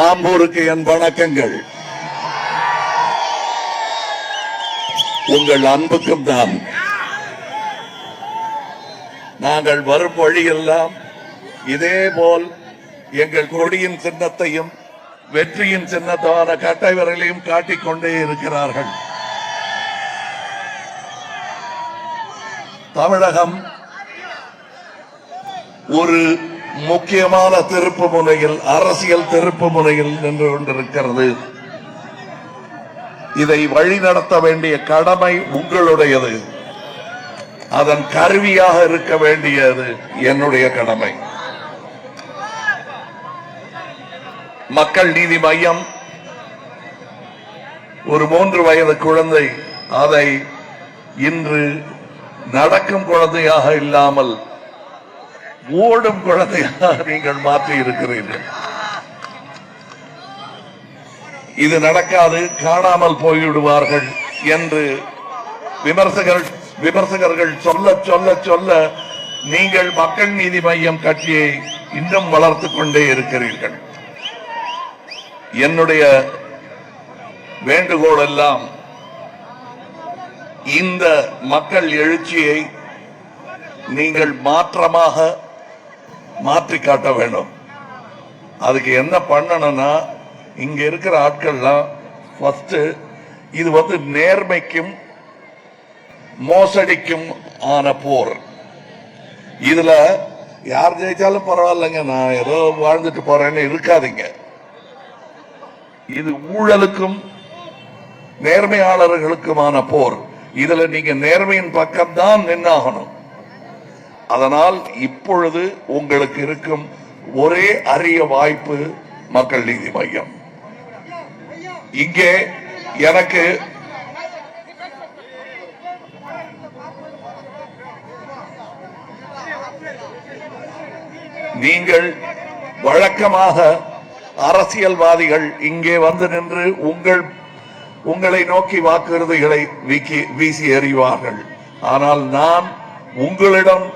ஆம்பூருக்கு என் வணக்கங்கள். உங்கள் அன்புக்கும் தான். நாங்கள் வரும் வழியெல்லாம் இதேபோல் எங்கள் கொடியின் சின்னத்தையும் வெற்றியின் சின்னத்தான கட்டை விரலையும் காட்டிக்கொண்டே இருக்கிறார்கள். தமிழகம் ஒரு முக்கியமான திருப்பு முனையில், அரசியல் திருப்பு முனையில் நின்று கொண்டிருக்கிறது. இதை வழிநடத்த வேண்டிய கடமை உங்களுடையது. அதன் கருவியாக இருக்க வேண்டியது என்னுடைய கடமை. மக்கள் நீதி மையம் ஒரு 3 வயது குழந்தை, அதை இன்று நடக்கும் குழந்தையாக இல்லாமல் ஓடும் குழந்தையாக நீங்கள் மாற்றி இருக்கிறீர்கள். இது நடக்காது, காணாமல் போய்விடுவார்கள் என்று விமர்சகர்கள் சொல்ல சொல்ல சொல்ல நீங்கள் மக்கள் நீதி மையம் கட்சியை இன்னும் வளர்த்துக் கொண்டே இருக்கிறீர்கள். என்னுடைய வேண்டுகோள் எல்லாம் இந்த மக்கள் எழுச்சியை நீங்கள் மாற்றமாக மாற்றி காட்ட வேண்டும். அதுக்கு என்ன பண்ணணும்னா, இங்க இருக்கிற ஆட்கள்லாம் ஃபர்ஸ்ட் இது நேர்மைக்கும் மோசடிக்கும் ஆன போர். இதுல யார் ஜெயிச்சாலும் பரவாயில்லைங்க, நான் ஏதோ வாழ்ந்துட்டு போறேன்னு இருக்காதீங்க. இது ஊழலுக்கும் நேர்மையாளர்களுக்குமான போர். இதுல நீங்க நேர்மையின் பக்கம் தான் நின்னாகணும். அதனால் இப்பொழுது உங்களுக்கு இருக்கும் ஒரே அரிய வாய்ப்பு மக்கள் நீதி மையம். இங்கே எனக்கு நீங்கள் வழக்கமாக அரசியல்வாதிகள் இங்கே வந்து நின்று உங்களை நோக்கி வாக்குறுதிகளை வீசி எறிவார்கள். ஆனால் நான் உங்களிடம்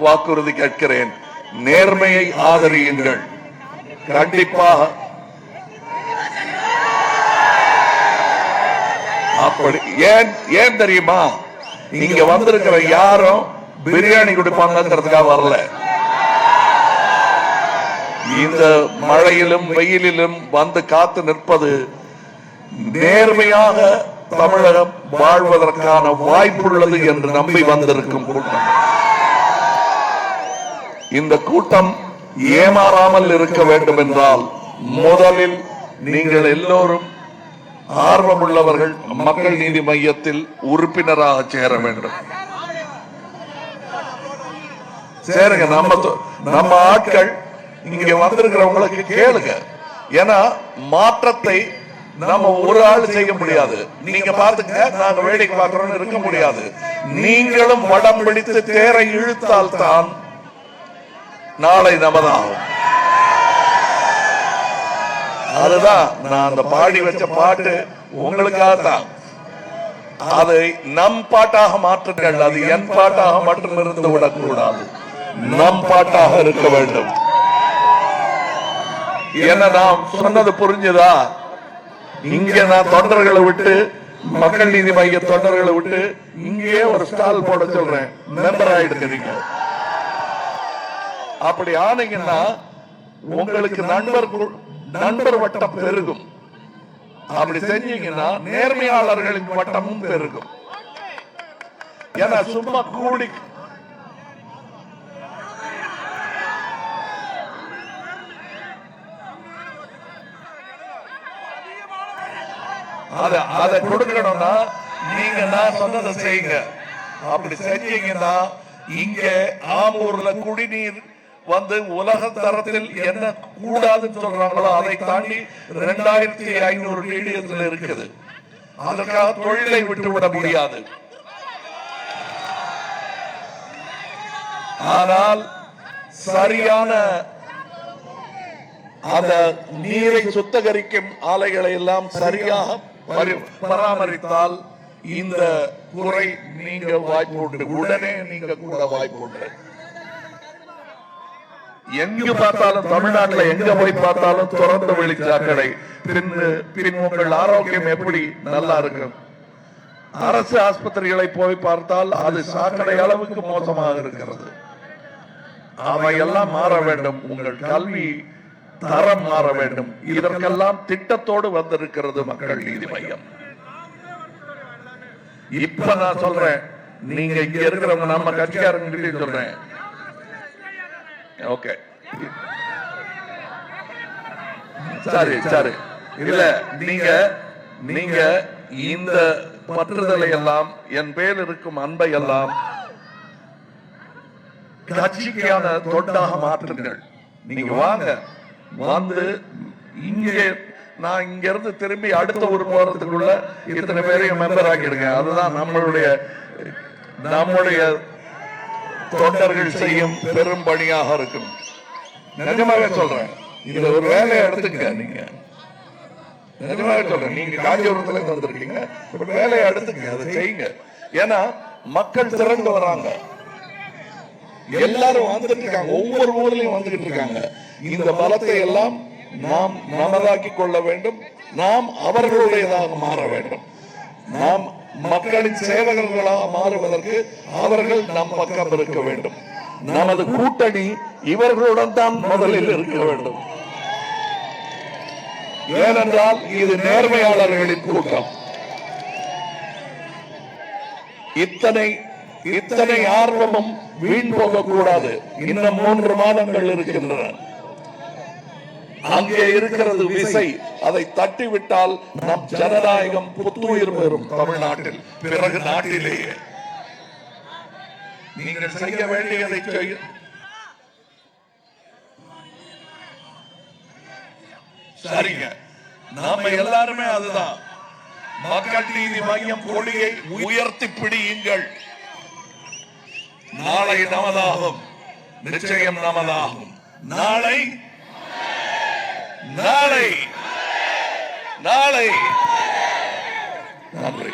வாக்குறுதி கேட்கிறேன், நேர்மையை ஆதரியுங்கள். கண்டிப்பாக அப்படி ஏன் தெரியுமா, இங்க வந்திருக்கிற யாரும் பிரியாணி கொடுப்பாங்கிறதுக்காக வரல. இந்த மழையிலும் வெயிலிலும் வந்து காத்து நிற்பது நேர்மையாக தமிழகம் வாழ்வதற்கான வாய்ப்புள்ளது என்று நம்பி வந்திருக்கும் கூட்டம். இந்த கூட்டம் ஏமாறாமல் இருக்க வேண்டும் என்றால் முதலில் நீங்கள் எல்லோரும் ஆர்வமுள்ளவர்கள் மக்கள் நீதி மையத்தில் உறுப்பினராக சேர வேண்டும். சேருங்க. நம்ம ஆட்கள் இங்க வந்திருக்கிறவங்களுக்கு கேளுங்க. ஏன்னா மாற்றத்தை நம்ம ஒரு ஆள் செய்ய முடியாது. நீங்க பாத்துங்க, நாங்க வேடிக்கை பார்க்கிறோம் இருக்க முடியாது. நீங்களும் வடம் பிடித்து தேரை இழுத்தால் தான் நாளை நமதாகும். அதுதான் நான் அந்த பாடி வச்ச பாட்டு உங்களுக்காகத்தான். அதை நம் பாட்டாக மாற்றுங்கள். அது என் பாட்டாக மட்டும் இருந்து விடக்கூடாது, நம் பாட்டாக இருக்க வேண்டும். என்ன நான் சொன்னது புரிஞ்சுதா? இங்க நான் தொண்டர்களை விட்டு, மக்கள் நீதி மைய தொண்டர்களை விட்டு இங்கே ஒரு ஸ்டால் போட சொல்றேன், மெம்பர் ஆயிடுங்க. அப்படி ஆனீங்கன்னா உங்களுக்கு நண்பர் வட்டம் பெருகும். அப்படி செஞ்சீங்கன்னா நேர்மையாளர்களின் வட்டமும் பெருகும். ஏன்னா சும்மா கூடி அதை கொடுக்கணும்னா நீங்க நான் சொன்னதை செய்யுங்க. அப்படி செஞ்சீங்கன்னா இங்க ஆம்பூர்ல குடிநீர் உலக தரத்தில் என்ன கூடாதுன்னு சொல்றாங்களோ அதை தாண்டி 2500 டிடிஎஸ்ல இருக்குது. அதற்காக தொழிலை விட்டுவிட முடியாது. ஆனால் சரியான அந்த நீரை சுத்தகரிக்கும் ஆலைகளை எல்லாம் சரியாக பராமரித்தால் இந்த குறை நீங்க வாய்ப்பு உண்டு. உடனே நீங்க கூட வாய்ப்பு உண்டு. எங்கு பார்த்தாலும் தமிழ்நாட்டில் எங்க போய் பார்த்தாலும் திறந்த வெளி சாக்கடை. பின் உங்கள் ஆரோக்கியம் எப்படி நல்லா இருக்கும்? அரசு ஆஸ்பத்திரிகளை போய் பார்த்தால் அது சாக்கடை அளவுக்கு மோசமாக இருக்கிறது. அவையெல்லாம் மாற வேண்டும். உங்கள் கல்வி தரம் மாற வேண்டும். இதற்கெல்லாம் திட்டத்தோடு வந்திருக்கிறது மக்கள் நீதி மையம். இப்ப நான் சொல்றேன், நீங்க இங்க இருக்கிறவங்க நம்ம கட்சிக்காரங்க சொல்றேன், ஓகே சரி சரி, இல்ல நீங்க இந்த பற்றுதலை எல்லாம், என் பேர் இருக்கும் அன்பை எல்லாம் கட்சிக்கான தொண்டாக மாற்றுங்கள். நீங்க வாங்க, வந்து இங்கே நான் இங்க இருந்து திரும்பி அடுத்த ஒரு வாரத்துக்குள்ள இத்தனை பேரையும் மெம்பர் ஆக்கிடுங்க. அதுதான் நம்முடைய தொண்டர்கள் செய்யும் பெரும் பணியாக இருக்கும். நிஜமாவே சொல்றேன், இதுல ஒரு வேலையை எடுத்துங்க. நீங்க நிஜமாவே சொல்றேன், நீங்க காஞ்சிபுரத்துல வந்திருக்கீங்க, வேலையை எடுத்துங்க, அதை செய்யுங்க. ஏன்னா மக்கள் திரண்டு வராங்க, எல்லாரும் வந்துட்டு இருக்காங்க, ஒவ்வொரு ஊர்லயும் வந்துகிட்டு இருக்காங்க. இந்த பலத்தை எல்லாம் நாம் நமதாக்கி கொள்ள வேண்டும். நாம் அவர்களுடையதாக மாற வேண்டும். நாம் மக்களின் சேவகர்களாக மாறுவதற்கு அவர்கள் நம் பக்கம் இருக்க வேண்டும். நமது கூட்டணி இவர்களுடன் தான் முதலில் இருக்க வேண்டும். ஏனென்றால் இது நேர்மையாளர்களின் கூட்டம். இத்தனை ஆர்வமும் வீண் போகக்கூடாது. இன்னும் 3 மாதங்கள் இருக்கின்றன. அங்கே இருக்கிறது விசை. அதை தட்டிவிட்டால் நம் ஜனநாயகம் புத்துயிர் பெறும் தமிழ்நாட்டில், பிறகு நாட்டிலேயே. நீங்கள் செய்ய வேண்டியதை செய்ய. சரிங்க, நாம எல்லாருமே அதுதான். மக்கள் நீதி மையம் கொடியை உயர்த்தி பிடியுங்கள். நாளை நமதாகும், நிச்சயம் நமதாகும். நாளை நாளை நாளை நன்றி.